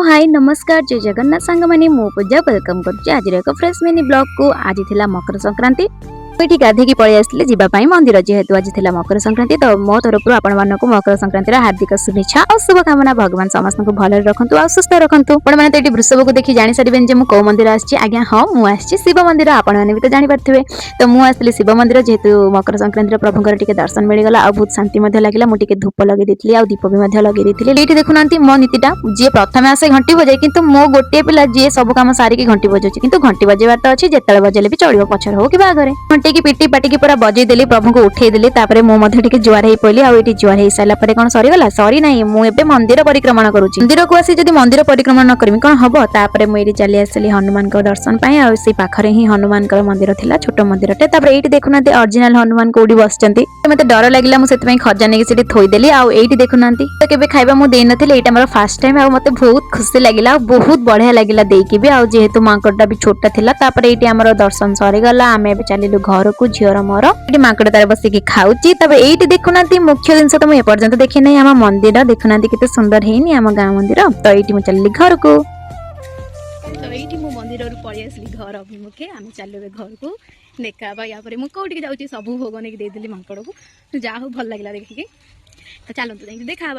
हाय नमस्कार जय जगन्नाथ सांग मैंने मो पूजा वेलकम कर एक फ्रेश मिनी ब्लॉग को आज थिला मकर संक्रांति ये गाधेकी पलि आसले जीवाई मंदिर जेहेतु आज थिला मकर संक्रांति तो मो तरफ आपण मानक मकर संक्रांति हार्दिक शुभेच्छा और शुभकामना भगवान समस्त को भले रखु और सुस्थ रखु मैंने तो ये वृषभ को देखी जानी सारे मुझे कौ मंदिर आज्ञा हाँ मुझे शिव मंदिर आपण मैंने भी तो जापारे तो मुझे शिव मंदिर जेहेतु मकर संक्रांति प्रभुंर टे दर्शन मिलगला और बहुत शांति लगे मुझे धूप लगे देती और दीप भी लगे देती ये देखुना मो नीतिटा जी प्रथम आसे घंटी बजाए कि मो गोटे पिला जी सब कम सारिकी घंटी बजाऊँ कि घंटी बजेबार तो अच्छी जिते बजेले भी चलो पचर हो कि बाघरे घंटे की पिटी पाटिकी पूरा बजे देली प्रभु को उठे देली मो जुआर हो पड़ी आउ ये जुआर हो सारापर कौन सरीगला सरी ना मुझे मंदिर परिक्रमा करुँच मंदिर को आसी मंदिर परिक्रमा न करी कौन हम तापर मुझे चली आसली हनुमान दर्शन पाई पाखे ही हनुमान मंदिर था छोट मंदिर ये देखुना ओरिजिनल हनुमान कौटी बस मत डर लगे मुझे खजा नहीं थोदेली आई देखुना तो केवे खाଇବା मुझे यहाँ मोर फास्ट टाइम मत बहुत खुशी लगे बहुत बढ़िया लगे देकी भी जेहेतु मांकड़ा भी छोटा था ये आम दर्शन सरीगला आम चलू घर को झीर मोर ये मांकड़ तार बसिक खाऊची तब ये देखुना मुख्य जिन तो मुझे पर्यटन देखी ना आम मंदिर देखुना के सुंदर है आम गाँ मंदिर तो ये चलि घर को तो ये मो मंदिर पलि आसली घर अभिमुखे आम चलू घर को देखा या कौटी जाऊँगी सब भोग नहीं देदेली मांकड़ को जा भल लगे देखिकी तो चलते देखा।